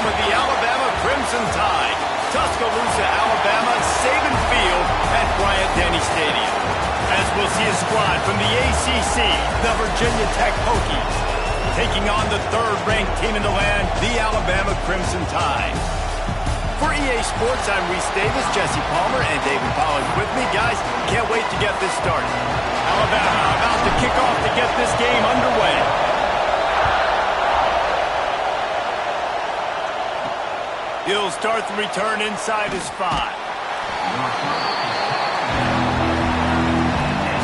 home of the Alabama Crimson Tide. Tuscaloosa, Alabama, Saban Field at Bryant-Denny Stadium. As we'll see a squad from the ACC, the Virginia Tech Hokies, taking on the third-ranked team in the land, the Alabama Crimson Tide. For EA Sports, I'm Reese Davis, Jesse Palmer, and David Pollack with me. Guys, can't wait to get this started. Alabama about to kick off to get this game underway. He'll start the return inside his 5.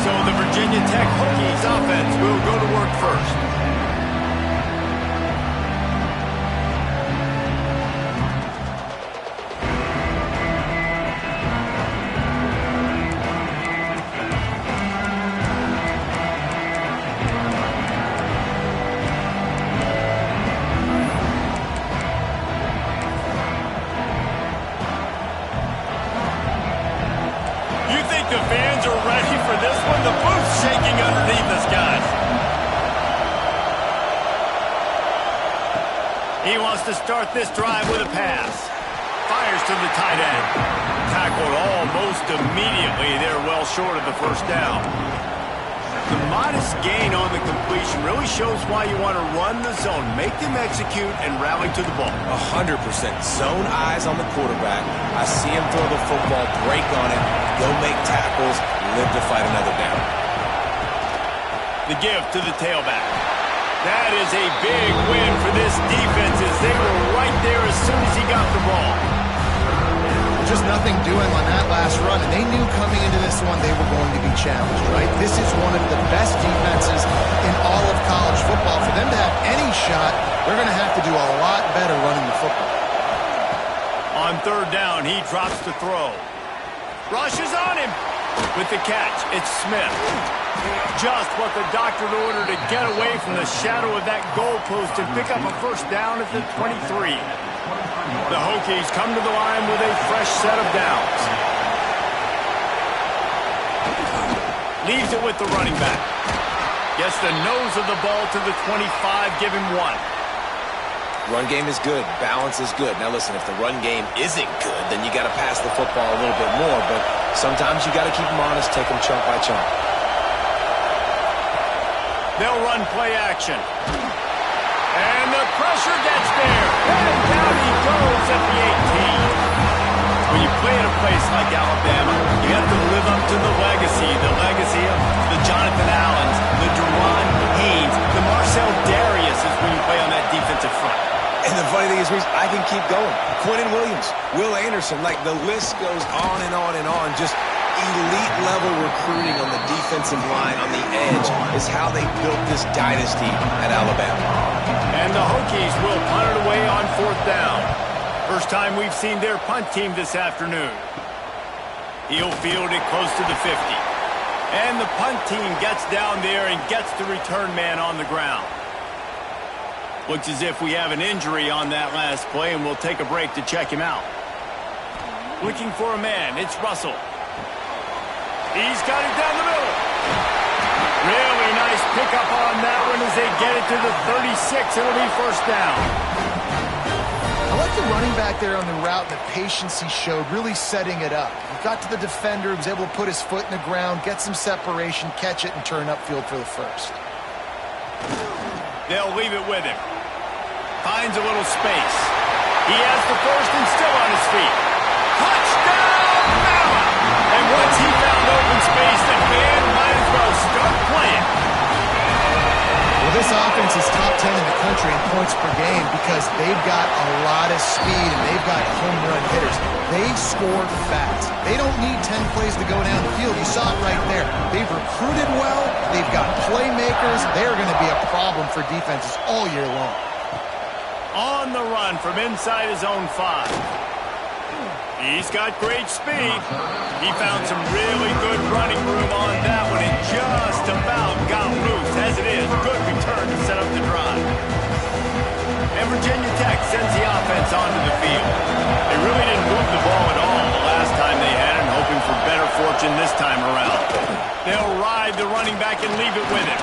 So the Virginia Tech Hokies offense will go to work first. The fans are ready for this one. The booth's shaking underneath us, guys. He wants to start this drive with a pass. Fires to the tight end. Tackled almost immediately. They're well short of the first down. The modest gain on the completion really shows why you want to run the zone. Make them execute and rally to the ball. 100%. Zone eyes on the quarterback. I see him throw the football, break on it, go make tackles, live to fight another down. The give to the tailback. That is a big win for this defense as they were right there as soon as he got the ball. Just nothing doing on that last run, and they knew coming into this one they were going to be challenged, right? This is one of the best defenses in all of college football. For them to have any shot, they're going to have to do a lot better running the football. On third down, he drops to throw. Rushes on him. With the catch, it's Smith. Just what the doctor ordered to get away from the shadow of that goalpost and pick up a first down at the 23. The Hokies come to the line with a fresh set of downs. Leaves it with the running back. Gets the nose of the ball to the 25, give him 1. Run game is good. Balance is good. Now listen, if the run game isn't good, then you got to pass the football a little bit more. But sometimes you got to keep them honest, take them chunk by chunk. They'll run play action. And the pressure gets there. And down he goes at the 18. When you play at a place like Alabama, you have to live up to the legacy of the Jonathan Allens, the Deron Haynes, the Marcel Dariuses when you play on that defensive front. And the funny thing is, Reese, I can keep going. Quentin Williams, Will Anderson, like the list goes on and on and on. Just elite level recruiting on the defensive line, on the edge, is how they built this dynasty at Alabama. And the Hokies will punt it away on fourth down. First time we've seen their punt team this afternoon. He'll field it close to the 50. And the punt team gets down there and gets the return man on the ground. Looks as if we have an injury on that last play, and we'll take a break to check him out. Looking for a man, it's Russell. He's got it down the middle. Really nice pickup on that one as they get it to the 36. It'll be first down. I like the running back there on the route and the patience he showed, really setting it up. He got to the defender, was able to put his foot in the ground, get some separation, catch it, and turn upfield for the first. They'll leave it with him. Finds a little space. He has the first and still on his feet. Touchdown, Bama! And once he found open space, the man might as well start playing. Well, this offense is top 10 in the country in points per game because they've got a lot of speed and they've got home run hitters. They score fast. They don't need 10 plays to go down the field. You saw it right there. They've recruited well. They've got playmakers. They're going to be a problem for defenses all year long. On the run from inside his own 5. He's got great speed. He found some really good running room on that one and just about got loose. As it is, good return to set up the drive. And Virginia Tech sends the offense onto the field. They really didn't move the ball at all the last time they had it, hoping for better fortune this time around. They'll ride the running back and leave it with him.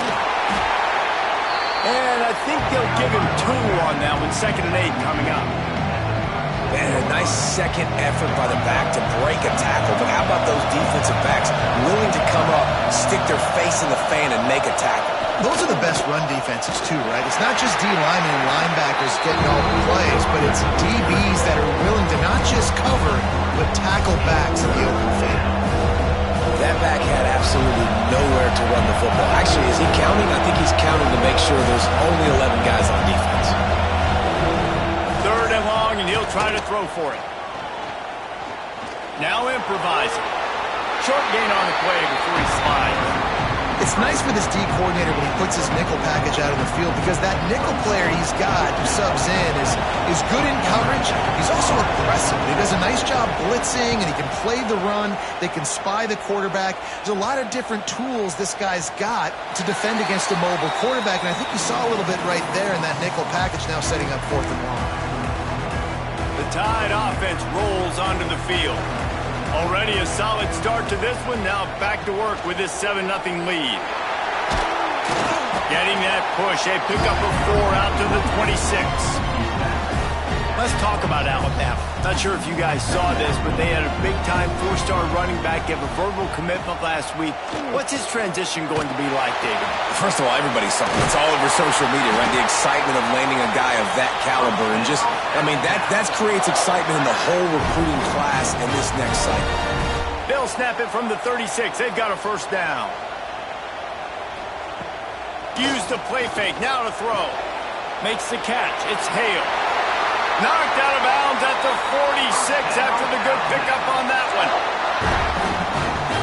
And I think they'll give him 2 on that one, 2nd and 8 coming up. Man, a nice second effort by the back to break a tackle. But how about those defensive backs willing to come up, stick their face in the fan, and make a tackle? Those are the best run defenses, too, right? It's not just D linemen and linebackers getting all the plays, but it's DBs that are willing to not just cover, but tackle backs in the open field. That back had absolutely nowhere to run the football. Actually, is he counting? I think he's counting to make sure there's only 11 guys on defense. Third and long, and he'll try to throw for it. Now improvising. Short gain on the play before he slides. It's nice for this D coordinator when he puts his nickel package out in the field because that nickel player he's got who subs in is good in coverage. He's also aggressive. He does a nice job blitzing, and he can play the run. They can spy the quarterback. There's a lot of different tools this guy's got to defend against a mobile quarterback, and I think you saw a little bit right there in that nickel package now setting up 4th and long. The Tide offense rolls onto the field. Already a solid start to this one. Now back to work with this 7-0 lead. Getting that push. A pickup of 4 out to the 26. Let's talk about Alabama. Not sure if you guys saw this, but they had a big-time 4-star running back give a verbal commitment last week. What's his transition going to be like, David? First of all, everybody saw it. It's all over social media, right? The excitement of landing a guy of that caliber. And just, I mean, that creates excitement in the whole recruiting class in this next cycle. They'll snap it from the 36. They've got a first down. Use the play fake. Now to throw. Makes the catch. It's Hale. Knocked out of bounds at the 46 after the good pickup on that one.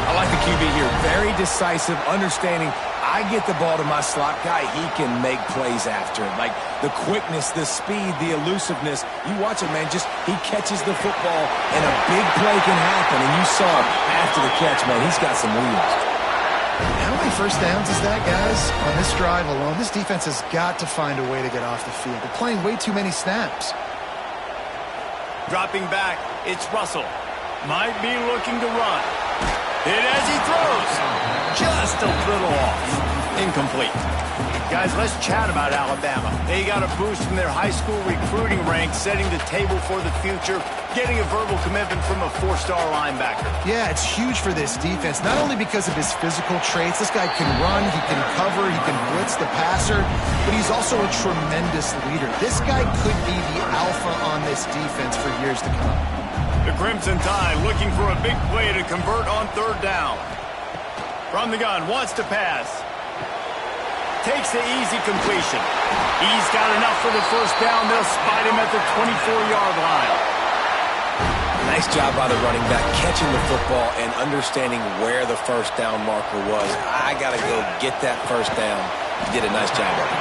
I like the QB here. Very decisive, understanding I get the ball to my slot guy, he can make plays after it. Like the quickness, the speed, the elusiveness. You watch it, man. Just he catches the football and a big play can happen. And you saw after the catch, man, he's got some wheels. How many first downs is that, guys? On this drive alone, this defense has got to find a way to get off the field. They're playing way too many snaps. Dropping back, it's Russell. Might be looking to run. Hit as he throws. Just a little off. Incomplete. Guys, let's chat about Alabama. They got a boost from their high school recruiting ranks, setting the table for the future, getting a verbal commitment from a 4-star linebacker. Yeah, it's huge for this defense, not only because of his physical traits. This guy can run, he can cover, he can blitz the passer, but he's also a tremendous leader. This guy could be the alpha on this defense for years to come. The Crimson Tide looking for a big play to convert on 3rd down. From the gun, wants to pass. Takes the easy completion. He's got enough for the first down. They'll spot him at the 24-yard line. Nice job by the running back, catching the football and understanding where the first down marker was. I got to go get that first down. He did a nice job of it.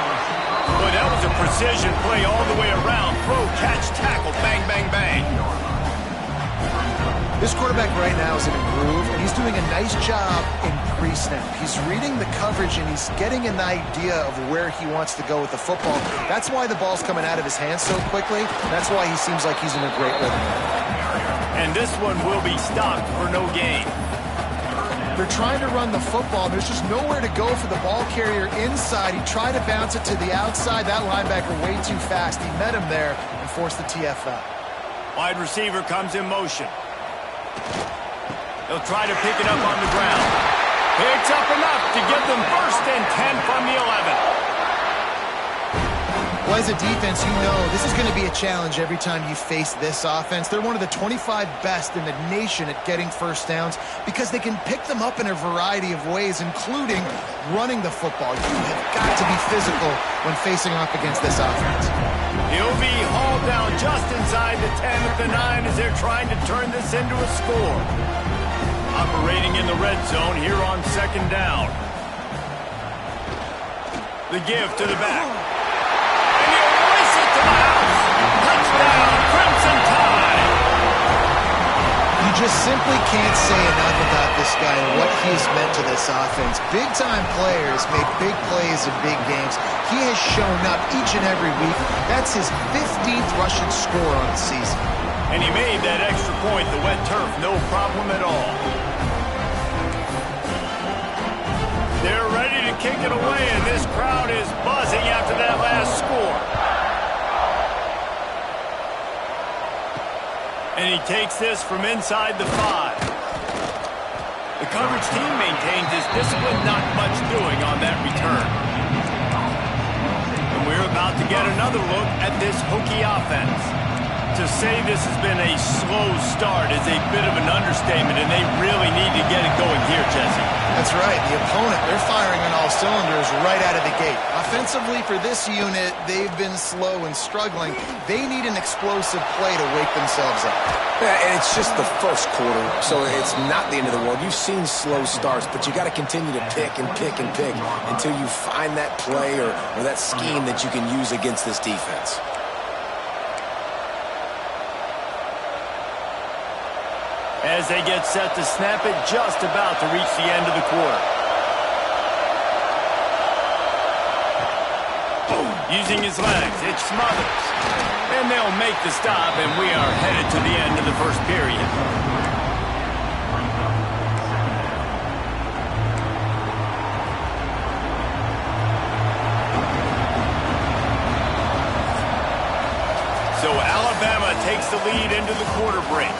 Boy, that was a precision play all the way around. Throw, catch, tackle, bang, bang, bang. This quarterback right now is in a groove, and he's doing a nice job in pre-snap. He's reading the coverage, and he's getting an idea of where he wants to go with the football. That's why the ball's coming out of his hands so quickly. That's why he seems like he's in a great rhythm. And this one will be stopped for no gain. They're trying to run the football. There's just nowhere to go for the ball carrier inside. He tried to bounce it to the outside. That linebacker way too fast. He met him there and forced the TFL. Wide receiver comes in motion. He'll try to pick it up on the ground. Picks up enough to give them 1st and 10 from the 11. Well, as a defense, you know this is going to be a challenge every time you face this offense. They're one of the 25 best in the nation at getting first downs because they can pick them up in a variety of ways, including running the football. You have got to be physical when facing off against this offense. He'll be hauled down just inside the 10 at the 9 as they're trying to turn this into a score. Operating in the red zone here on 2nd down. The give to the back. And he'll race it to the house. Touchdown, Crimson Tide. You just simply can't say enough about this guy and what he has meant to this offense. Big-time players make big plays in big games. He has shown up each and every week. That's his 15th rushing score on the season. And he made that extra point, the wet turf, no problem at all. They're ready to kick it away, and this crowd is buzzing after that last score. And he takes this from inside the 5. The coverage team maintains his discipline, not much doing on that return. And we're about to get another look at this Hokie offense. To say this has been a slow start is a bit of an understatement, and they really need to get it going here, Jesse. That's right. The opponent, they're firing on all cylinders right out of the gate. Offensively, for this unit, they've been slow and struggling. They need an explosive play to wake themselves up. Yeah, and it's just the first quarter, so it's not the end of the world. You've seen slow starts, but you got to continue to pick and pick and pick until you find that play or that scheme that you can use against this defense. As they get set to snap it, just about to reach the end of the quarter. Using his legs, it smothers. And they'll make the stop, and we are headed to the end of the first period. So Alabama takes the lead into the quarter break.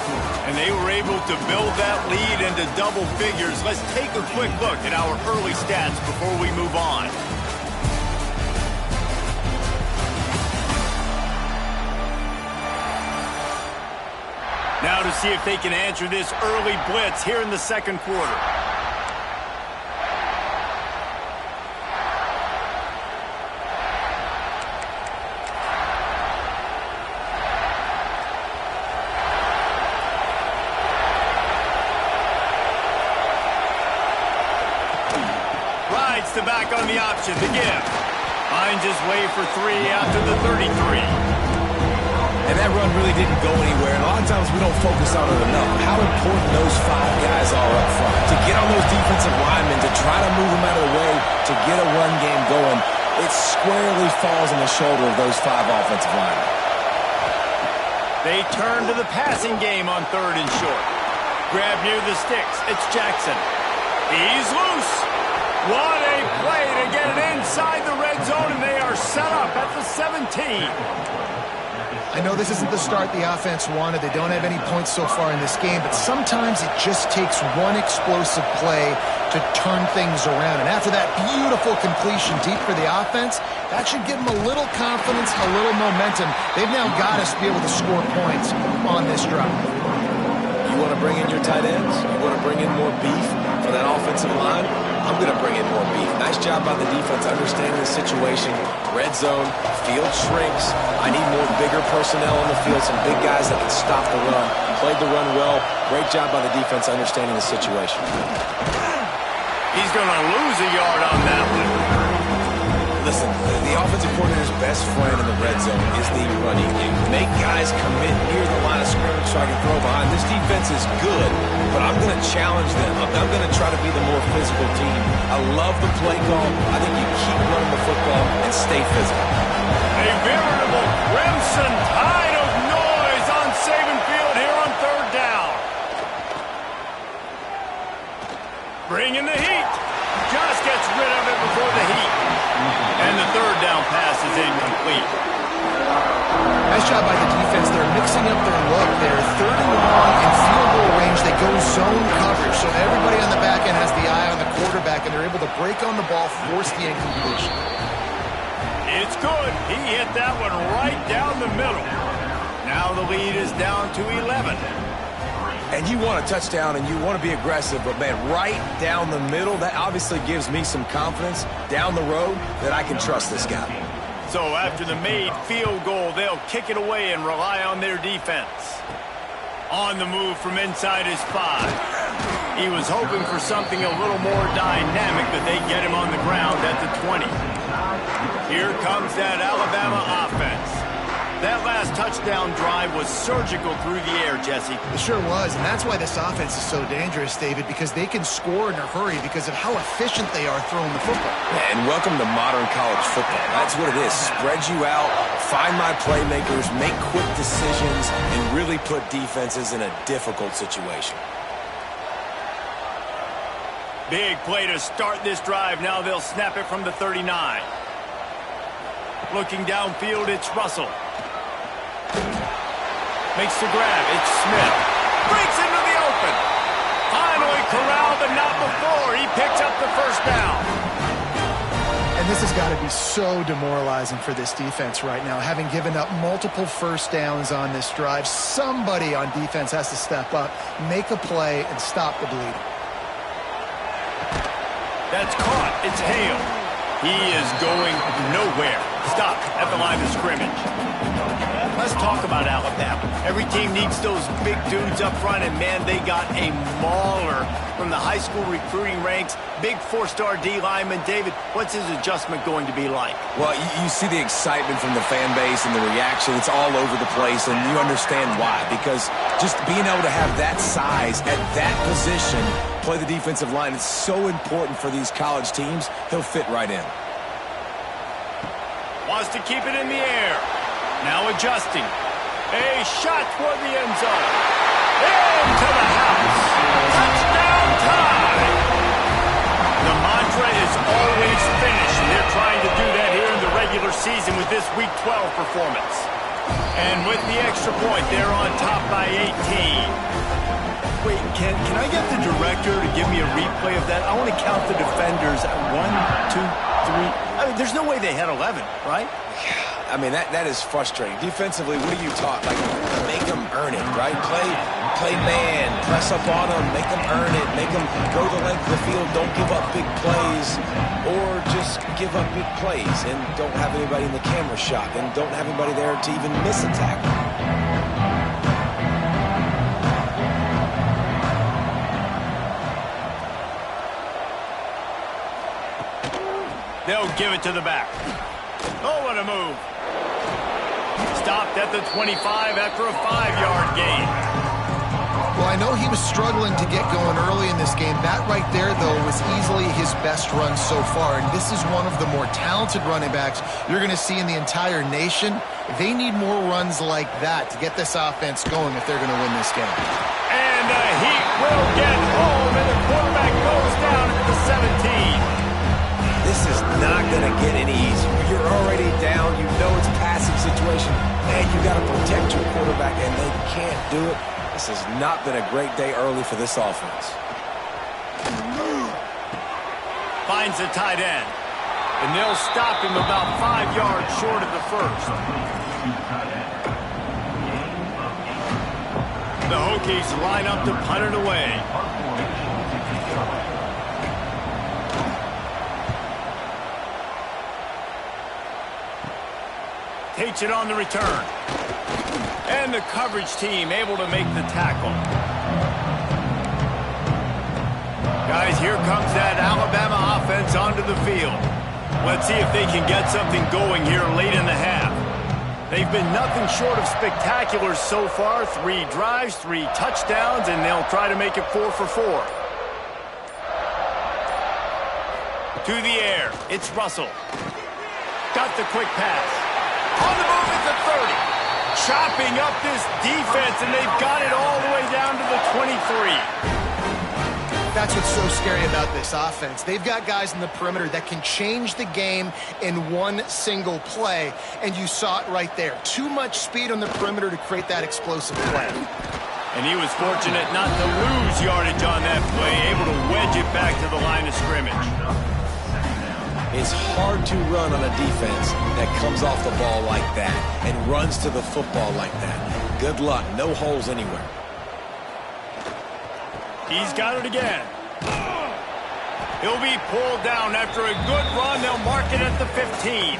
And they were able to build that lead into double figures. Let's take a quick look at our early stats before we move on. Now to see if they can answer this early blitz here in the second quarter. The back on the option, the give. Finds his way for 3 after the 33. And that run really didn't go anywhere. And a lot of times we don't focus on it enough. How important those 5 guys are up front. To get on those defensive linemen, to try to move them out of the way, to get a run game going, it squarely falls on the shoulder of those 5 offensive linemen. They turn to the passing game on 3rd and short. Grab near the sticks. It's Jackson. He's loose. What a play to get it inside the red zone, and they are set up at the 17. I know this isn't the start the offense wanted. They don't have any points so far in this game, but sometimes it just takes one explosive play to turn things around. And after that beautiful completion deep for the offense, that should give them a little confidence, a little momentum. They've now got us to be able to score points on this drive. You want to bring in your tight ends? You want to bring in more beef for that offensive line? I'm going to bring in more beef. Nice job by the defense understanding the situation. Red zone, field shrinks. I need more bigger personnel on the field, some big guys that can stop the run. Played the run well. Great job by the defense understanding the situation. He's going to lose a yard on that one. Listen, the offensive coordinator's best friend in the red zone is the running game. Make guys commit near the line of scrimmage so I can throw behind. This defense is good, but I'm going to challenge them. I'm going to try to be the more physical team. I love the play call. I think you keep running the football and stay physical. A veritable crimson tide of noise on Saban Field here on 3rd down. Bring in the heat. Just gets rid of it before the heat. And the 3rd down pass is incomplete. Nice job by the defense. They're mixing up their look. They're 3rd and long in field goal range. They go zone coverage, so everybody on the back end has the eye on the quarterback, and they're able to break on the ball, force the incompletion. It's good. He hit that one right down the middle. Now the lead is down to 11. And you want a touchdown and you want to be aggressive, but man, right down the middle, that obviously gives me some confidence down the road that I can trust this guy. So after the made field goal, they'll kick it away and rely on their defense. On the move from inside his 5. He was hoping for something a little more dynamic, but they get him on the ground at the 20. Here comes that Alabama offense. That last touchdown drive was surgical through the air, Jesse. It sure was, and that's why this offense is so dangerous, David, because they can score in a hurry because of how efficient they are throwing the football. And welcome to modern college football. That's what it is. Spread you out, find my playmakers, make quick decisions, and really put defenses in a difficult situation. Big play to start this drive. Now they'll snap it from the 39. Looking downfield, it's Russell. Makes the grab. It's Smith. Breaks into the open. Finally corralled, but not before. He picks up the first down. And this has got to be so demoralizing for this defense right now. Having given up multiple first downs on this drive, somebody on defense has to step up, make a play, and stop the bleeding. That's caught. It's Hale. He is going nowhere. Stop at the line of scrimmage. Let's talk about Alabama. Every team needs those big dudes up front, and, man, they got a mauler from the high school recruiting ranks. Big four-star D lineman. David, what's his adjustment going to be like? Well, you see the excitement from the fan base and the reaction. It's all over the place, and you understand why. Because just being able to have that size at that position, play the defensive line, it's so important for these college teams. He'll fit right in. Wants to keep it in the air. Now adjusting. A shot toward the end zone. Into the house. Touchdown time. The mantra is always finish, and they're trying to do that here in the regular season with this Week 12 performance. And with the extra point, they're on top by 18. Wait, can I get the director to give me a replay of that? I want to count the defenders at 1, 2, 3. I mean, there's no way they had 11, right? I mean, that is frustrating. Defensively, what are you taught? Like, make them earn it, right? Play man, press up on them, make them earn it, make them go the length of the field, don't give up big plays, or just give up big plays and don't have anybody in the camera shot and don't have anybody there to even miss a tackle. They'll give it to the back. Oh, what a move. Stopped at the 25 after a 5-yard gain. Well, I know he was struggling to get going early in this game. That right there, though, was easily his best run so far. And this is one of the more talented running backs you're going to see in the entire nation. They need more runs like that to get this offense going if they're going to win this game. And he will get home, and the quarterback goes down at the 17. This is not going to get any easier. You're already down. You know it's a passing situation. And you got to protect your quarterback, and they can't do it. This has not been a great day early for this offense. Finds the tight end. And they'll stop him about 5 yards short of the first. The Hokies line up to punt it away. Takes it on the return. And the coverage team able to make the tackle. Guys, here comes that Alabama offense onto the field. Let's see if they can get something going here late in the half. They've been nothing short of spectacular so far. 3 drives, 3 touchdowns, and they'll try to make it 4 for 4. To the air, it's Russell. Got the quick pass. On the move at the 30. Chopping up this defense, and they've got it all the way down to the 23. That's what's so scary about this offense. They've got guys in the perimeter that can change the game in one single play, and you saw it right there. Too much speed on the perimeter to create that explosive play. And he was fortunate not to lose yardage on that play, able to wedge it back to the line of scrimmage. It's hard to run on a defense that comes off the ball like that and runs to the football like that. Good luck. No holes anywhere. He's got it again. He'll be pulled down after a good run. They'll mark it at the 15.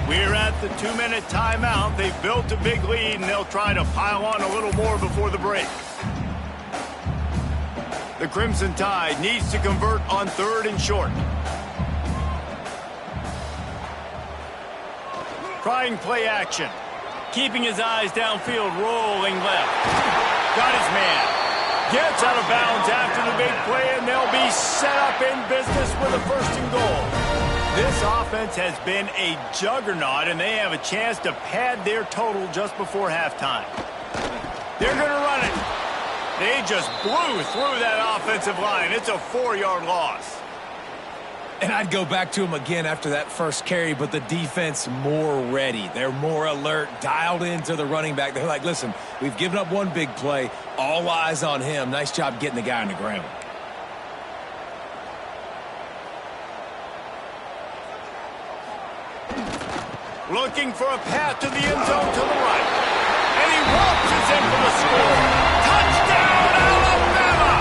We're at the 2-minute timeout. They've built a big lead, and they'll try to pile on a little more before the break. The Crimson Tide needs to convert on 3rd and short. Trying play action. Keeping his eyes downfield, rolling left. Got his man. Gets out of bounds after the big play, and they'll be set up in business with a 1st and goal. This offense has been a juggernaut, and they have a chance to pad their total just before halftime. They're going to run it. They just blew through that offensive line. It's a 4-yard loss. And I'd go back to him again after that first carry, but the defense more ready. They're more alert, dialed into the running back. They're like, listen, we've given up one big play. All eyes on him. Nice job getting the guy on the ground. Looking for a path to the end zone to the right. And he launches in for the score. Touchdown, Alabama!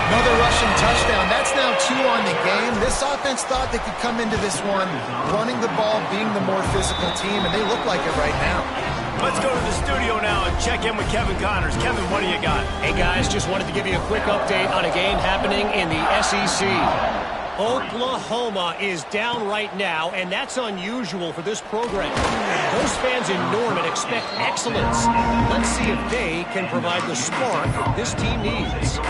Another rushing touchdown. That's now 2 on the game. This offense thought they could come into this one running the ball, being the more physical team, and they look like it right now. Let's go to the studio now and check in with Kevin Connors. Kevin, what do you got? Hey, guys, just wanted to give you a quick update on a game happening in the SEC. Oklahoma is down right now, and that's unusual for this program. Those fans in Norman expect excellence. Let's see if they can provide the spark this team needs.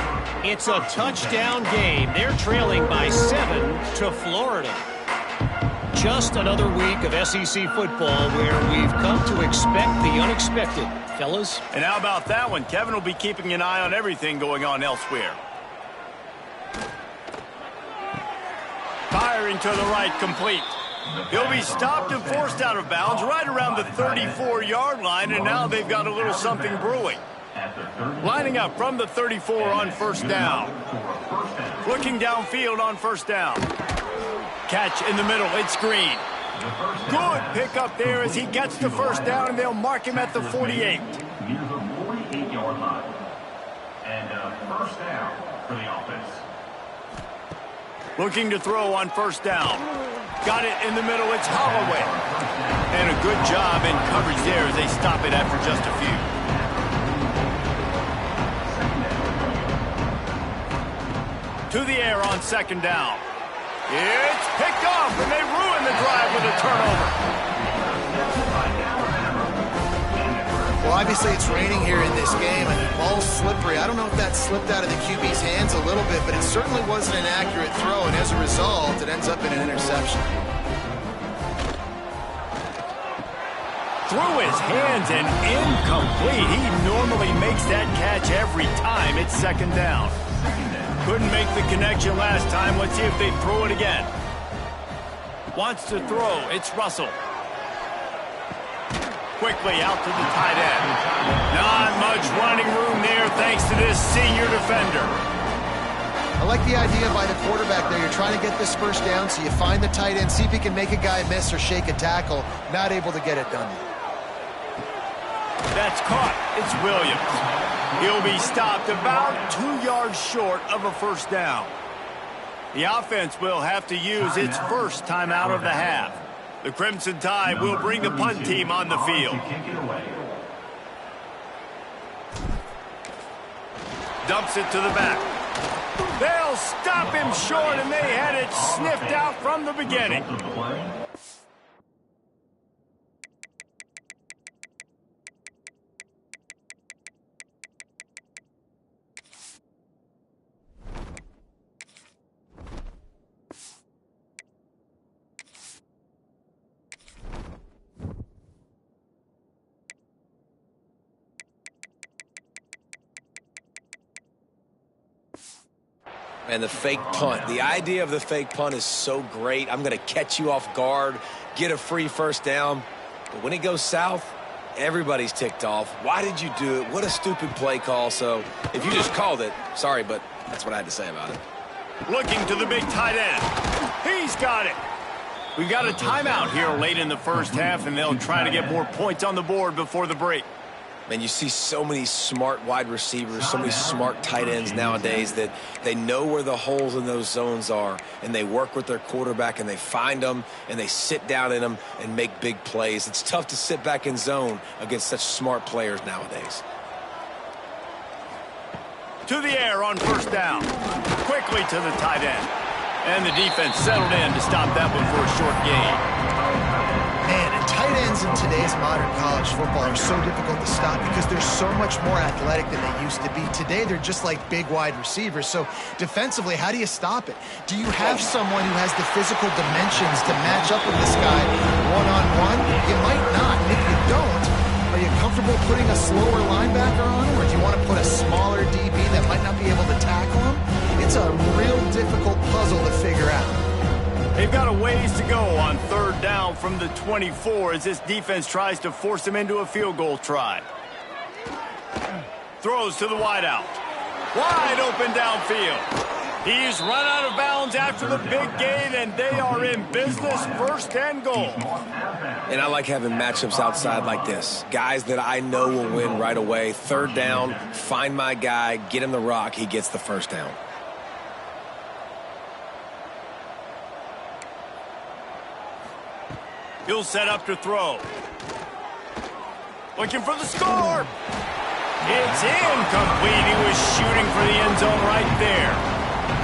It's a touchdown game. They're trailing by 7 to Florida. Just another week of SEC football where we've come to expect the unexpected, fellas. And how about that one? Kevin will be keeping an eye on everything going on elsewhere. Firing to the right, complete. He'll be stopped and forced out of bounds right around the 34-yard line, and now they've got a little something brewing. Lining up from the 34 on first down. Looking downfield on first down. Catch in the middle, it's Green. Good pickup there as he gets the first down, and they'll mark him at the 48. Near the 48-yard line. And first down for the offense. Looking to throw on first down. Got it in the middle, it's Holloway. And a good job in coverage there as they stop it after just a few. To the air on second down. It's picked off, and they ruin the drive with a turnover. Well, obviously it's raining here in this game, and the ball's slippery. I don't know if that slipped out of the QB's hands a little bit, but it certainly wasn't an accurate throw, and as a result, it ends up in an interception. Through his hands and incomplete. He normally makes that catch every time. It's second down. Couldn't make the connection last time. Let's see if they throw it again. Wants to throw. It's Russell. Quickly out to the tight end. Not much running room there thanks to this senior defender. I like the idea by the quarterback there. You're trying to get this first down, so you find the tight end, see if he can make a guy miss or shake a tackle. Not able to get it done. That's caught. It's Williams. He'll be stopped about 2 yards short of a first down. The offense will have to use its first timeout of the half. The Crimson Tide will bring the punt team on the field. Dumps it to the back. They'll stop him short, and they had it sniffed out from the beginning. And the fake punt. The idea of the fake punt is so great. I'm going to catch you off guard, get a free first down. But when it goes south, everybody's ticked off. Why did you do it? What a stupid play call. So if you just called it, sorry, but that's what I had to say about it. Looking to the big tight end. He's got it. We've got a timeout here late in the first half, and they'll try to get more points on the board before the break. Man, you see so many smart wide receivers, so many smart tight ends nowadays that they know where the holes in those zones are, and they work with their quarterback, and they find them, and they sit down in them and make big plays. It's tough to sit back in zone against such smart players nowadays. To the air on first down. Quickly to the tight end. And the defense settled in to stop that one for a short gain. Man, and tight ends in today's modern college football are so difficult to stop because they're so much more athletic than they used to be. Today, they're just like big wide receivers. So defensively, how do you stop it? Do you have someone who has the physical dimensions to match up with this guy one-on-one? You might not. And if you don't, are you comfortable putting a slower linebacker on him, or do you want to put a smaller DB that might not be able to tackle him? It's a real difficult puzzle to figure out. They've got a ways to go on 3rd down from the 24 as this defense tries to force them into a field goal try. Throws to the wideout. Wide open downfield. He's run out of bounds after the big gain, and they are in business, 1st and goal. And I like having matchups outside like this. Guys that I know will win right away. 3rd down, find my guy, get him the rock, he gets the 1st down. He'll set up to throw. Looking for the score. It's incomplete. He was shooting for the end zone right there.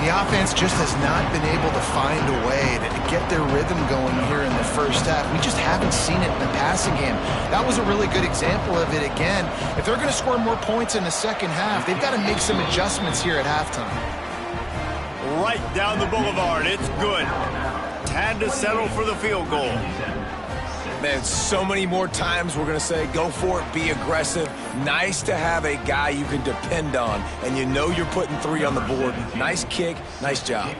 The offense just has not been able to find a way to get their rhythm going here in the 1st half. We just haven't seen it in the passing game. That was a really good example of it again. If they're going to score more points in the 2nd half, they've got to make some adjustments here at halftime. Right down the boulevard. It's good. Had to settle for the field goal. Man, so many more times we're going to say, go for it, be aggressive. Nice to have a guy you can depend on, and you know you're putting 3 on the board. Nice kick, nice job.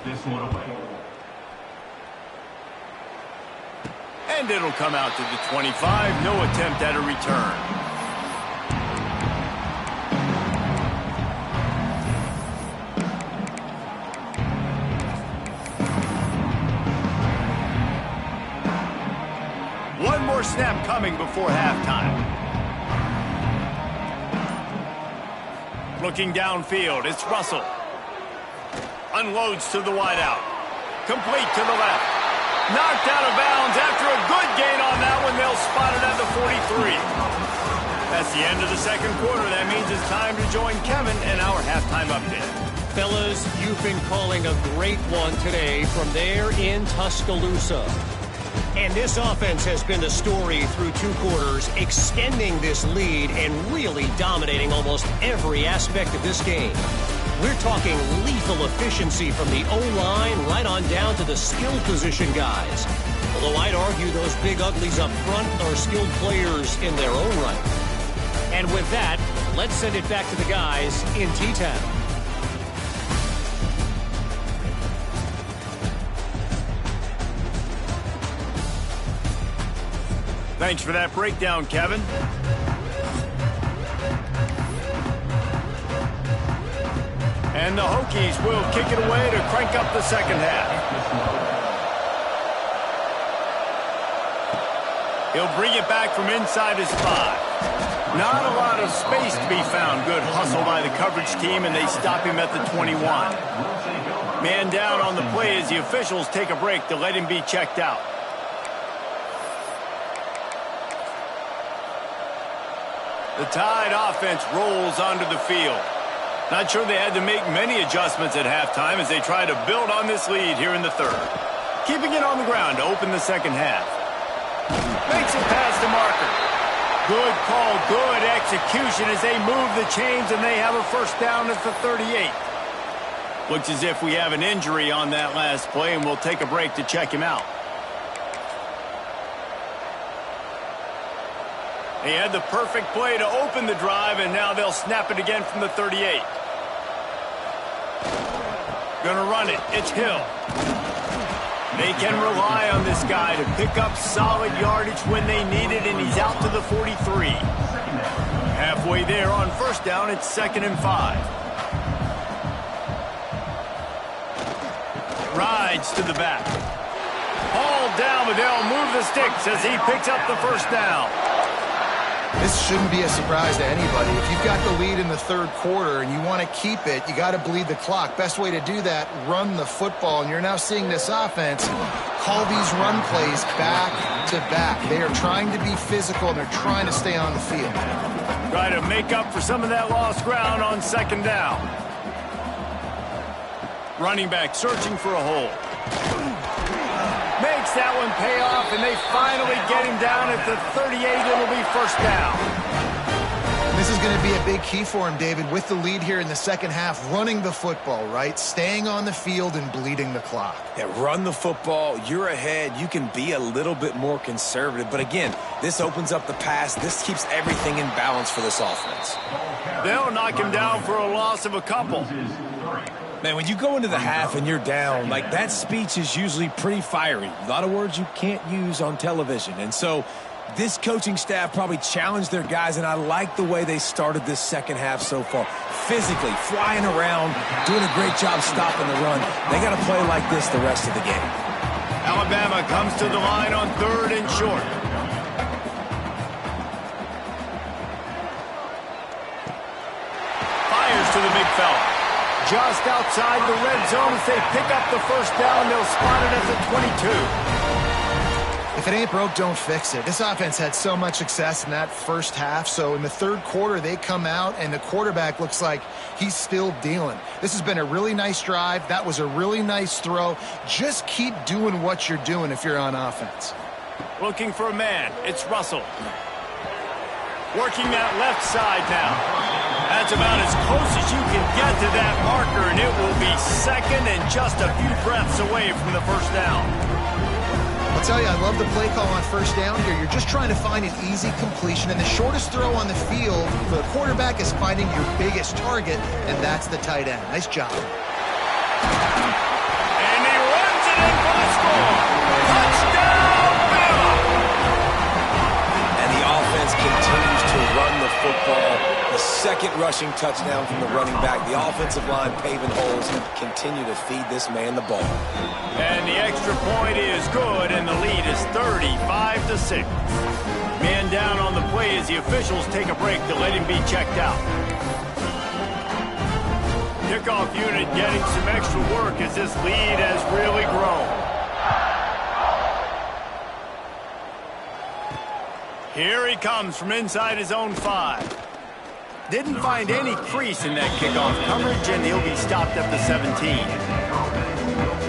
And it'll come out to the 25. No attempt at a return. One more snap coming before halftime. Looking downfield, it's Russell. Unloads to the wideout. Complete to the left. Knocked out of bounds after a good gain on that one. They'll spot it at the 43. That's the end of the 2nd quarter. That means it's time to join Kevin in our halftime update. Fellas, you've been calling a great one today from there in Tuscaloosa. And this offense has been the story through 2 quarters, extending this lead and really dominating almost every aspect of this game. We're talking lethal efficiency from the O-line right on down to the skill position guys. Although I'd argue those big uglies up front are skilled players in their own right. And with that, let's send it back to the guys in T-Town. Thanks for that breakdown, Kevin. And the Hokies will kick it away to crank up the 2nd half. He'll bring it back from inside his 5. Not a lot of space to be found. Good hustle by the coverage team, and they stop him at the 21. Man down on the play as the officials take a break to let him be checked out. The Tide offense rolls onto the field. Not sure they had to make many adjustments at halftime as they try to build on this lead here in the 3rd. Keeping it on the ground to open the 2nd half. Makes it past the marker. Good call, good execution as they move the chains and they have a 1st down at the 38. Looks as if we have an injury on that last play, and we'll take a break to check him out. They had the perfect play to open the drive, and now they'll snap it again from the 38. Gonna run it. It's Hill. They can rely on this guy to pick up solid yardage when they need it, and he's out to the 43. Halfway there on 1st down, it's 2nd and 5. Rides to the back. Hauled down, but they'll move the sticks as he picks up the 1st down. This shouldn't be a surprise to anybody. If you've got the lead in the 3rd quarter and you want to keep it, you got to bleed the clock. Best way to do that, run the football. And you're now seeing this offense call these run plays back to back. They are trying to be physical, and they're trying to stay on the field. Try to make up for some of that lost ground on 2nd down. Running back searching for a hole. Makes that one pay off, and they finally get him down at the 38. It'll be 1st down. This is going to be a big key for him, David, with the lead here in the 2nd half, running the football, right? Staying on the field and bleeding the clock. Yeah, run the football. You're ahead. You can be a little bit more conservative. But again, this opens up the pass. This keeps everything in balance for this offense. They'll knock him down for a loss of a couple. Man, when you go into the half and you're down, like that speech is usually pretty fiery. A lot of words you can't use on television. And so this coaching staff probably challenged their guys, and I like the way they started this second half so far. Physically, flying around, doing a great job stopping the run. They got to play like this the rest of the game. Alabama comes to the line on 3rd and short. Fires to the big fella. Just outside the red zone as they pick up the first down. They'll spot it at the 22. If it ain't broke, don't fix it. This offense had so much success in that first half, so in the third quarter, they come out, and the quarterback looks like he's still dealing. This has been a really nice drive. That was a really nice throw. Just keep doing what you're doing if you're on offense. Looking for a man. It's Russell. Working that left side now. That's about as close as you can get to that marker, and it will be second and just a few breaths away from the first down. I'll tell you, I love the play call on first down here. You're just trying to find an easy completion, and the shortest throw on the field for the quarterback is finding your biggest target, and that's the tight end. Nice job. And he runs it in for the score. Touchdown, Bama! And the offense continues to run the football. The second rushing touchdown from the running back. The offensive line paving holes and continue to feed this man the ball. And the extra point is good, and the lead is 35-6. Man down on the play as the officials take a break to let him be checked out. Kickoff unit getting some extra work as this lead has really grown. Here he comes from inside his own 5. Didn't find any crease in that kickoff coverage, and he'll be stopped at the 17.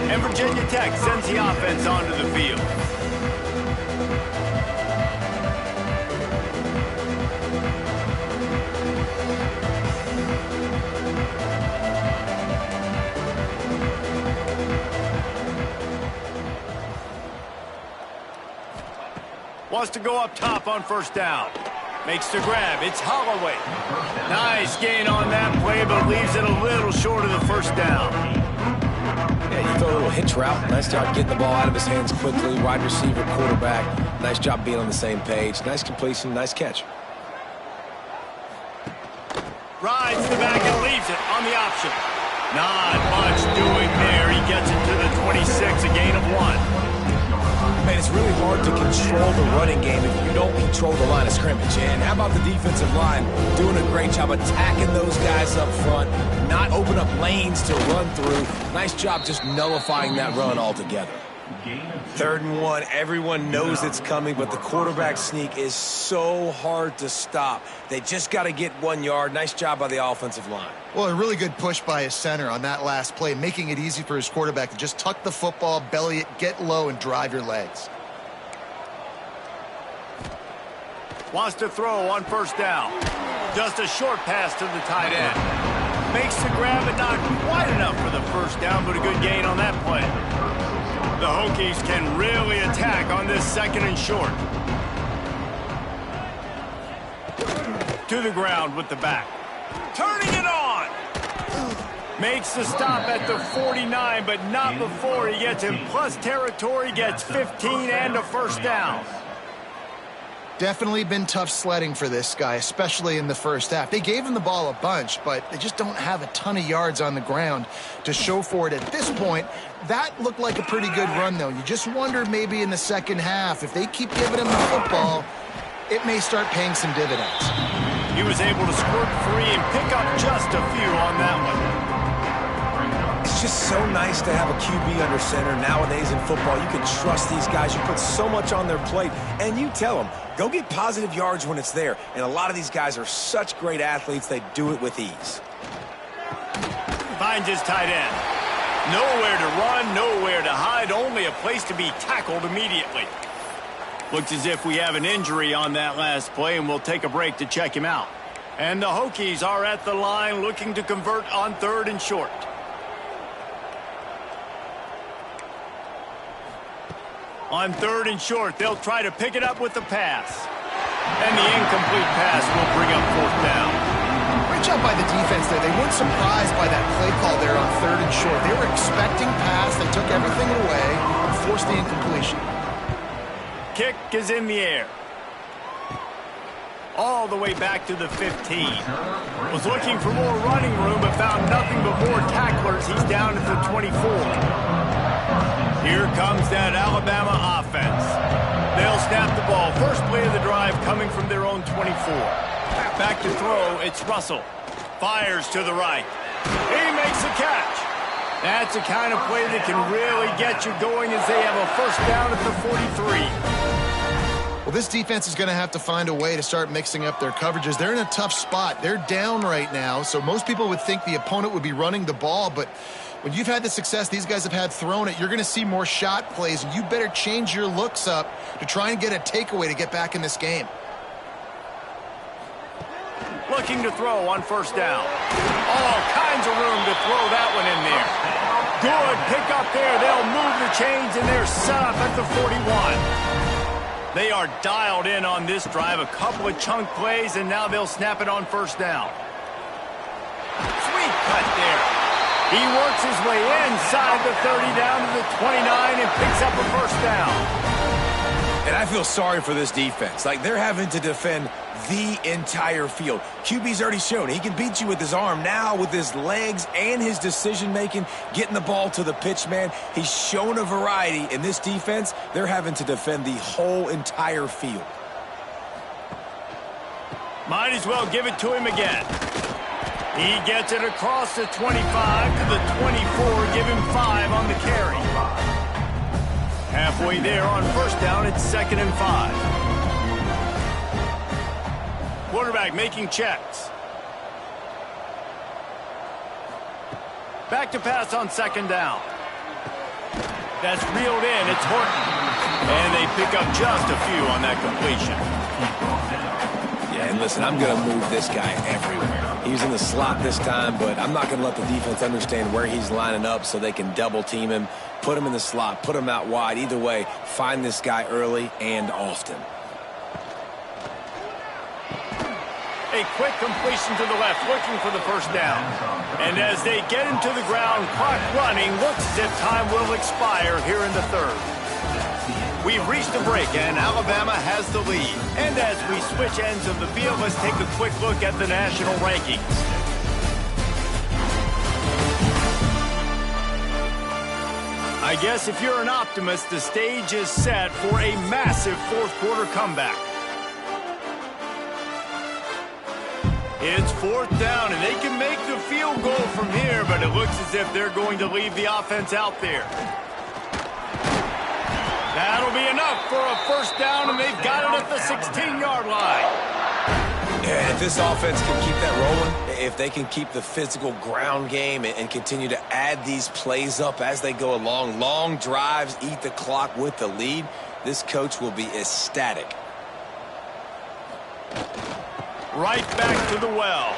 And Virginia Tech sends the offense onto the field. Wants to go up top on first down. Makes the grab. It's Holloway. Nice gain on that play, but leaves it a little short of the first down. Yeah, you throw a little hitch route. Nice job getting the ball out of his hands quickly. Wide receiver, quarterback. Nice job being on the same page. Nice completion, nice catch. Rides the back and leaves it on the option. Not much doing there. He gets it to the 26, a gain of 1. Man, it's really hard to control the running game if you don't control the line of scrimmage. And how about the defensive line doing a great job attacking those guys up front, not open up lanes to run through. Nice job just nullifying that run altogether. 3rd and 1, everyone knows it's coming, but the quarterback sneak is so hard to stop. They just got to get 1 yard. Nice job by the offensive line. Well, a really good push by his center on that last play, making it easy for his quarterback to just tuck the football, belly it, get low, and drive your legs. Wants to throw on first down. Just a short pass to the tight end. Makes the grab and not quite enough for the first down, but a good gain on that play. The Hokies can really attack on this 2nd and short. To the ground with the back. Turning it on. Makes the stop at the 49, but not before he gets in plus territory, gets 15 and a first down. Definitely been tough sledding for this guy, especially in the first half. They gave him the ball a bunch, but they just don't have a ton of yards on the ground to show for it at this point. That looked like a pretty good run, though. You just wonder maybe in the second half, if they keep giving him the football, it may start paying some dividends. He was able to squirt free and pick up just a few on that one. It's just so nice to have a QB under center. Nowadays in football, you can trust these guys. You put so much on their plate, and you tell them, go get positive yards when it's there. And a lot of these guys are such great athletes, they do it with ease. Finds his tight end. Nowhere to run, nowhere to hide, only a place to be tackled immediately. Looks as if we have an injury on that last play, and we'll take a break to check him out. And the Hokies are at the line looking to convert on 3rd and short. On 3rd and short, they'll try to pick it up with the pass. And the incomplete pass will bring up 4th down. Great job by the defense there. They weren't surprised by that play call there on 3rd and short. They were expecting pass. They took everything away and forced the incompletion. Kick is in the air. All the way back to the 15. Was looking for more running room, but found nothing but more tacklers. He's down at the 24. Here comes that Alabama offense. They'll snap the ball. First play of the drive coming from their own 24. Back to throw, it's Russell. Fires to the right. He makes a catch. That's the kind of play that can really get you going as they have a first down at the 43. Well, this defense is going to have to find a way to start mixing up their coverages. They're in a tough spot. They're down right now, so most people would think the opponent would be running the ball, but when you've had the success these guys have had throwing it, you're going to see more shot plays, and you better change your looks up to try and get a takeaway to get back in this game. Looking to throw on first down. All kinds of room to throw that one in there. Good pick up there. They'll move the chains, and they're set up at the 41. They are dialed in on this drive. A couple of chunk plays, and now they'll snap it on first down. Sweet cut there. He works his way inside the 30 down to the 29 and picks up a first down. And I feel sorry for this defense. Like, they're having to defend the entire field. QB's already shown he can beat you with his arm. Now with his legs and his decision-making, getting the ball to the pitch man, he's shown a variety. In this defense, they're having to defend the whole entire field. Might as well give it to him again. He gets it across the 25 to the 24, give him 5 on the carry. Halfway there on first down, it's 2nd and 5. Quarterback making checks. Back to pass on 2nd down. That's reeled in. It's Horton. And they pick up just a few on that completion. Yeah, and listen, I'm going to move this guy everywhere. He's in the slot this time, but I'm not going to let the defense understand where he's lining up so they can double team him, put him in the slot, put him out wide. Either way, find this guy early and often. A quick completion to the left, looking for the first down. And as they get him to the ground, clock running, looks as if time will expire here in the 3rd. We've reached a break, and Alabama has the lead. And as we switch ends of the field, let's take a quick look at the national rankings. I guess if you're an optimist, the stage is set for a massive 4th quarter comeback. It's 4th down, and they can make the field goal from here, but it looks as if they're going to leave the offense out there. That'll be enough for a first down, and they've got it at the 16-yard line. Yeah, if this offense can keep that rolling, if they can keep the physical ground game and continue to add these plays up as they go along, long drives, eat the clock with the lead, this coach will be ecstatic. Right back to the well.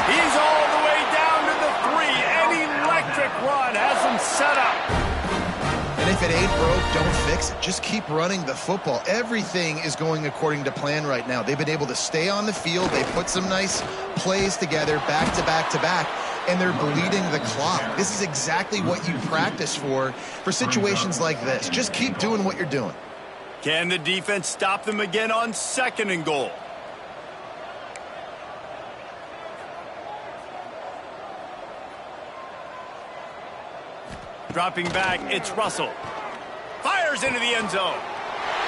He's all the way down to the 3. An electric run has him set up. And if it ain't broke, don't fix it. Just keep running the football. Everything is going according to plan right now. They've been able to stay on the field. They put some nice plays together, back to back to back, and they're bleeding the clock. This is exactly what you practice for situations like this. Just keep doing what you're doing. Can the defense stop them again on 2nd and goal? Dropping back, it's Russell. Fires into the end zone.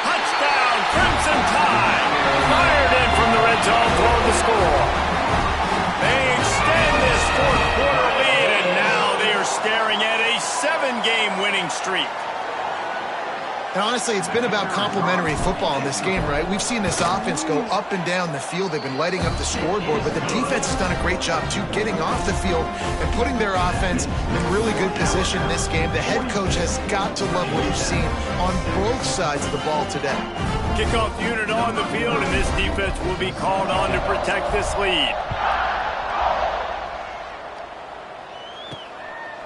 Touchdown, Crimson Tide. Fired in from the red zone for the score. They extend this 4th quarter lead, and now they are staring at a 7-game winning streak. And honestly, it's been about complementary football in this game, right? We've seen this offense go up and down the field. They've been lighting up the scoreboard, but the defense has done a great job, too, getting off the field and putting their offense in really good position in this game. The head coach has got to love what he's seen on both sides of the ball today. Kickoff unit on the field, and this defense will be called on to protect this lead.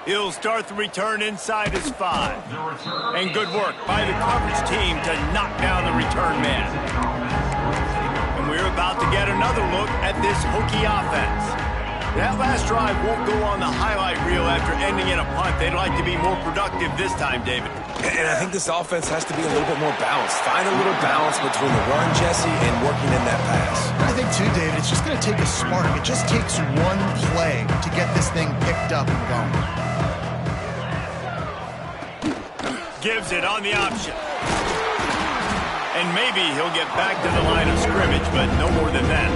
He'll start the return inside his 5. And good work by the coverage team to knock down the return man. And we're about to get another look at this Hokie offense. That last drive won't go on the highlight reel after ending in a punt. They'd like to be more productive this time, David. And I think this offense has to be a little bit more balanced. Find a little balance between the run, Jesse, and working in that pass. I think, too, David, it's just going to take a spark. It just takes one play to get this thing picked up and going. Gives it on the option. And maybe he'll get back to the line of scrimmage, but no more than that.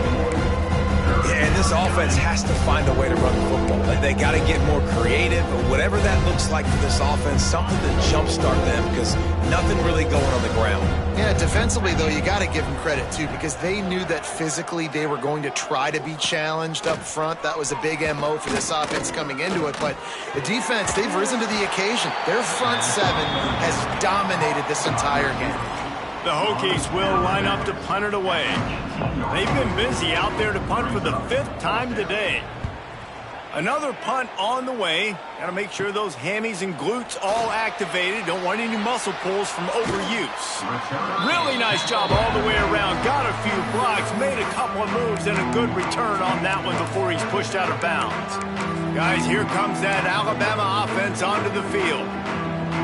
Yeah, and this offense has to find a way to run the football. They got to get more creative, but whatever that looks like for this offense, something to jumpstart them because nothing really going on the ground. Yeah, defensively, though, you got to give them credit, too, because they knew that physically they were going to try to be challenged up front. That was a big MO for this offense coming into it. But the defense, they've risen to the occasion. Their front seven has dominated this entire game. The Hokies will line up to punt it away. They've been busy out there to punt for the 5th time today. Another punt on the way. Got to make sure those hammies and glutes all activated. Don't want any muscle pulls from overuse. Really nice job all the way around. Got a few blocks, made a couple of moves, and a good return on that one before he's pushed out of bounds. Guys, here comes that Alabama offense onto the field.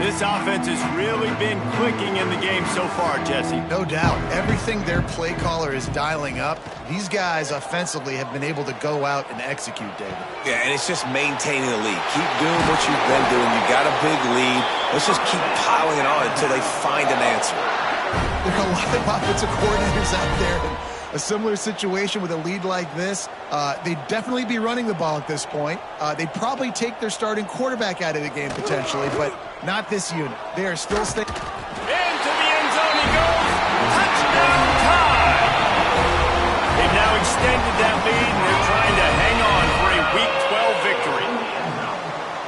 This offense has really been clicking in the game so far, Jesse. No doubt. Everything their play caller is dialing up, these guys offensively have been able to go out and execute, David. Yeah, and it's just maintaining the lead. Keep doing what you've been doing. You got a big lead. Let's just keep piling it on until they find an answer. There are a lot of offensive coordinators out there in a similar situation with a lead like this. They'd definitely be running the ball at this point. They'd probably take their starting quarterback out of the game potentially, but not this unit. They are still staying. Into the end zone he goes. Touchdown time. They've now extended that lead, and they're trying to hang on for a Week 12 victory.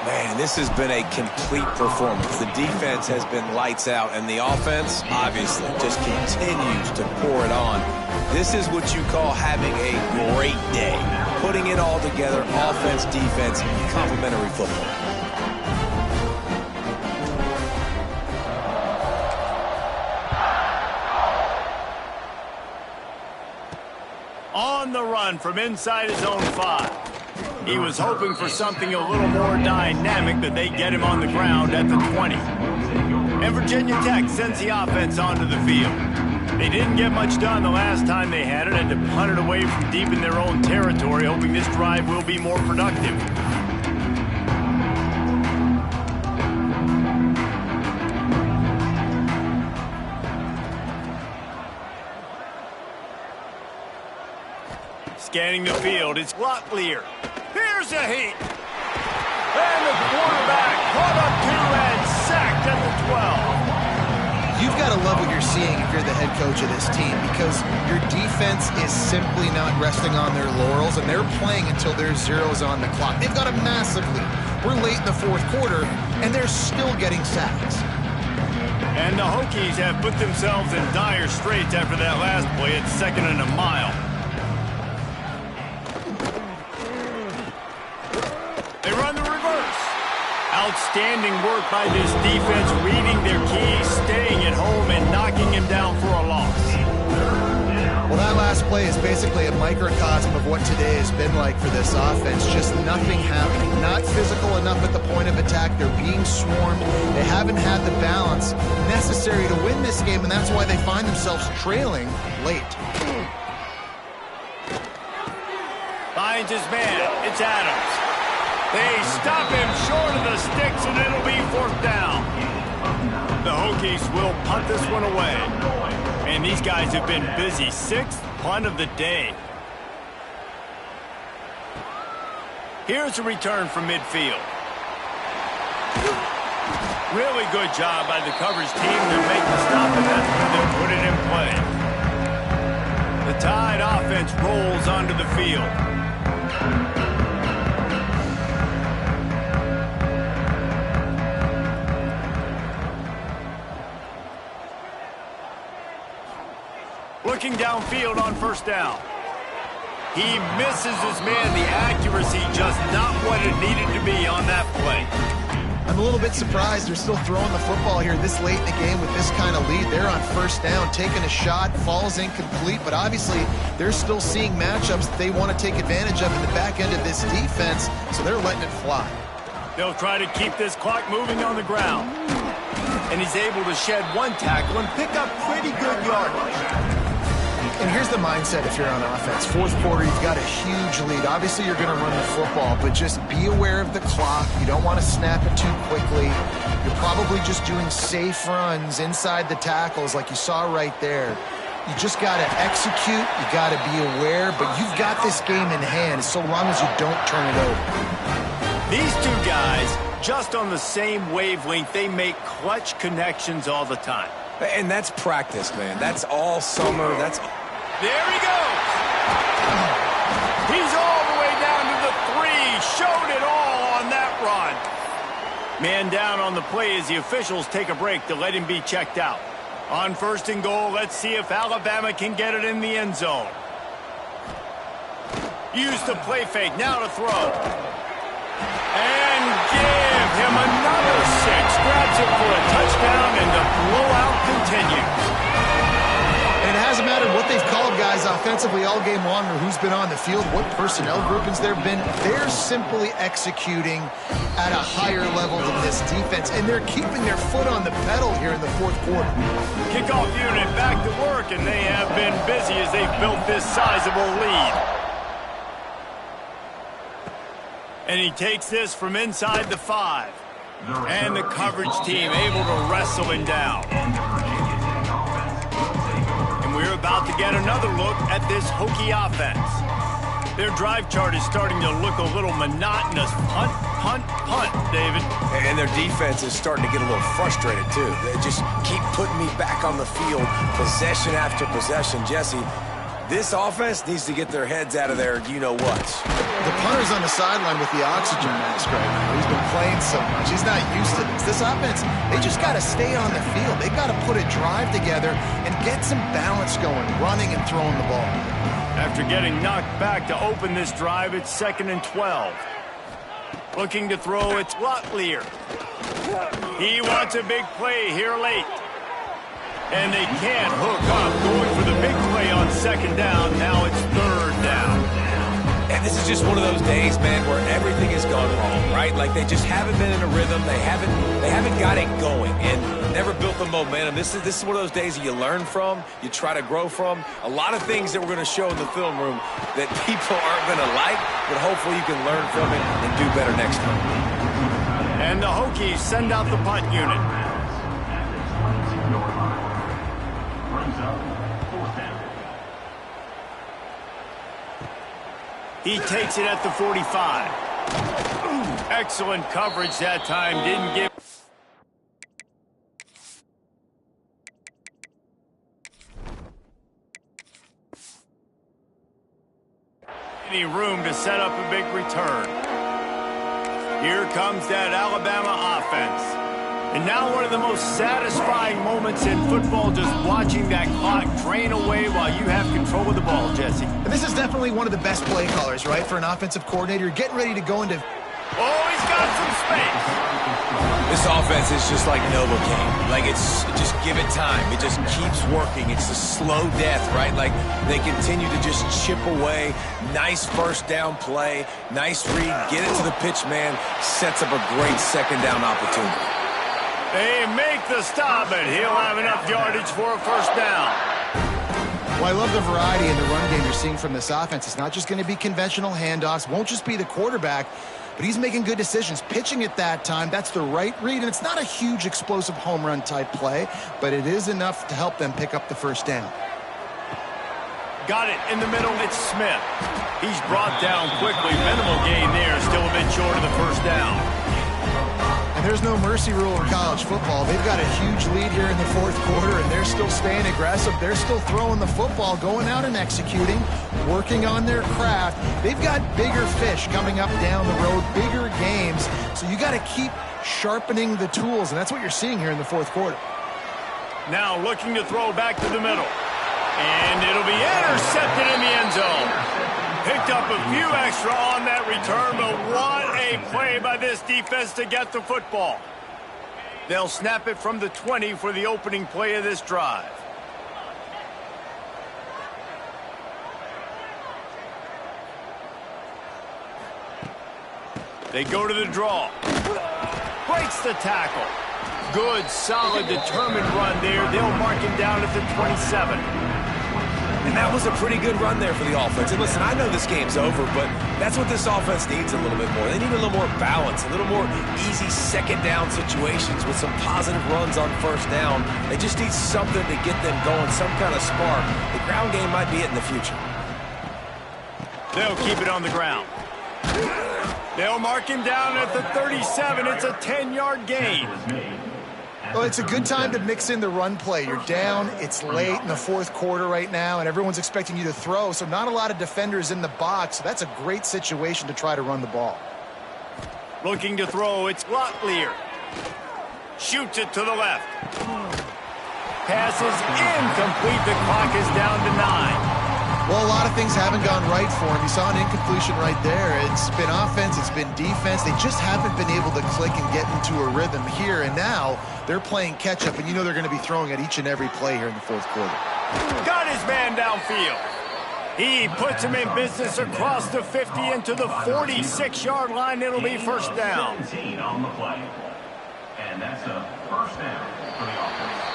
Man, this has been a complete performance. The defense has been lights out, and the offense, obviously, just continues to pour it on. This is what you call having a great day. Putting it all together, offense, defense, complementary football. On the run from inside his own 5. He was hoping for something a little more dynamic, but they get him on the ground at the 20. And Virginia Tech sends the offense onto the field. They didn't get much done the last time they had it, and to punt it away from deep in their own territory, hoping this drive will be more productive. Scanning the field, it's Locklear. Here's a heat. And the quarterback caught up to and sacked at the 12. You've got to love what you're seeing if you're the head coach of this team, because your defense is simply not resting on their laurels, and they're playing until there's zeros on the clock. They've got a massive lead. We're late in the 4th quarter, and they're still getting sacks. And the Hokies have put themselves in dire straits after that last play at 2nd and a mile. They run the reverse. Outstanding work by this defense, reading their keys, staying at home, and knocking him down for a loss. Well, that last play is basically a microcosm of what today has been like for this offense. Just nothing happening. Not physical enough at the point of attack. They're being swarmed. They haven't had the balance necessary to win this game, and that's why they find themselves trailing late. Finds his man. It's Adams. They stop him short of the sticks, and it'll be 4th down. The Hokies will punt this one away. And these guys have been busy. 6th punt of the day. Here's a return from midfield. Really good job by the coverage team to make the stop and then put it in play. The Tide offense rolls onto the field. Looking downfield on 1st down. He misses his man. The accuracy just not what it needed to be on that play. I'm a little bit surprised they're still throwing the football here this late in the game with this kind of lead. They're on first down, taking a shot, falls incomplete, but obviously they're still seeing matchups that they want to take advantage of in the back end of this defense, so they're letting it fly. They'll try to keep this clock moving on the ground. And he's able to shed one tackle and pick up pretty good yardage. And here's the mindset if you're on offense. Fourth quarter, you've got a huge lead. Obviously, you're going to run the football, but just be aware of the clock. You don't want to snap it too quickly. You're probably just doing safe runs inside the tackles like you saw right there. You just got to execute. You got to be aware, but you've got this game in hand so long as you don't turn it over. These two guys, just on the same wavelength, they make clutch connections all the time. And that's practice, man. That's all summer. There he goes. He's all the way down to the 3. Showed it all on that run. Man down on the play as the officials take a break to let him be checked out. On first and goal, let's see if Alabama can get it in the end zone. Use the play fake, now to throw. And give him another 6. Grabs it for a touchdown, and the blowout continues. And it hasn't mattered what they've called guys offensively all game long or who's been on the field, what personnel groupings there have been. They're simply executing at a higher level than this defense, and they're keeping their foot on the pedal here in the fourth quarter. Kickoff unit back to work, and they have been busy as they've built this sizable lead. And he takes this from inside the 5. And the coverage team able to wrestle him down. And we're about to get another look at this Hokie offense. Their drive chart is starting to look a little monotonous. Punt, punt, punt, David. And their defense is starting to get a little frustrated, too. They just keep putting me back on the field, possession after possession. Jesse, this offense needs to get their heads out of their you-know-whats. The punter's on the sideline with the oxygen mask right now. He's been playing so much. He's not used to this. This offense, they just got to stay on the field. They got to put a drive together and get some balance going, running and throwing the ball. After getting knocked back to open this drive, it's 2nd and 12. Looking to throw, it's Locklear. He wants a big play here late. And they can't hook up, going for the big play on 2nd down. Now it's 3rd down. And this is just one of those days, man, where everything has gone wrong, right? Like they just haven't been in a rhythm. They haven't got it going and never built the momentum. This is one of those days that you learn from, you try to grow from. A lot of things that we're going to show in the film room that people aren't going to like, but hopefully you can learn from it and do better next time. And the Hokies send out the punt unit. He takes it at the 45. Excellent coverage that time. Didn't give any room to set up a big return. Here comes that Alabama offense. And now one of the most satisfying moments in football, just watching that clock drain away while you have control of the ball, Jesse. And this is definitely one of the best play callers, right, for an offensive coordinator. Getting ready to go into... Oh, he's got some space. This offense is just like Novocaine. Like it's just give it time. It just keeps working. It's a slow death, right? Like they continue to just chip away. Nice first down play. Nice read. Get it to the pitch man. Sets up a great 2nd down opportunity. They make the stop, and he'll have enough yardage for a 1st down. Well, I love the variety in the run game you're seeing from this offense. It's not just going to be conventional handoffs. Won't just be the quarterback, but he's making good decisions. Pitching at that time, that's the right read, and it's not a huge explosive home run type play, but it is enough to help them pick up the 1st down. Got it in the middle, it's Smith. He's brought down quickly. Minimal gain there, still a bit short of the 1st down. And there's no mercy rule in college football. They've got a huge lead here in the 4th quarter, and they're still staying aggressive. They're still throwing the football, going out and executing, working on their craft. They've got bigger fish coming up down the road, bigger games. So you got to keep sharpening the tools, and that's what you're seeing here in the 4th quarter. Now looking to throw back to the middle. And it'll be intercepted in the end zone. Picked up a few extra on that return, but what a Great play by this defense to get the football. They'll snap it from the 20 for the opening play of this drive. They go to the draw. Breaks the tackle. Good, solid, determined run there. They'll mark him down at the 27. And that was a pretty good run there for the offense. And listen, I know this game's over, but that's what this offense needs a little bit more. They need a little more balance, a little more easy second down situations with some positive runs on first down. They just need something to get them going, some kind of spark. The ground game might be it in the future. They'll keep it on the ground. They'll mark him down at the 37. It's a 10-yard gain. Well, it's a good time to mix in the run play. You're down, it's late in the fourth quarter right now, and everyone's expecting you to throw, so not a lot of defenders in the box. So that's a great situation to try to run the ball. Looking to throw, it's Locklear. Shoots it to the left. Pass is incomplete. The clock is down to 9. Well, a lot of things haven't gone right for him. You saw an incompletion right there. It's been offense, it's been defense. They just haven't been able to click and get into a rhythm here, and now they're playing catch-up, and you know they're going to be throwing at each and every play here in the fourth quarter. Got his man downfield. He puts him in business across the 50 into the 46-yard line. It'll be first down. 17 on the play. And that's a first down for the offense.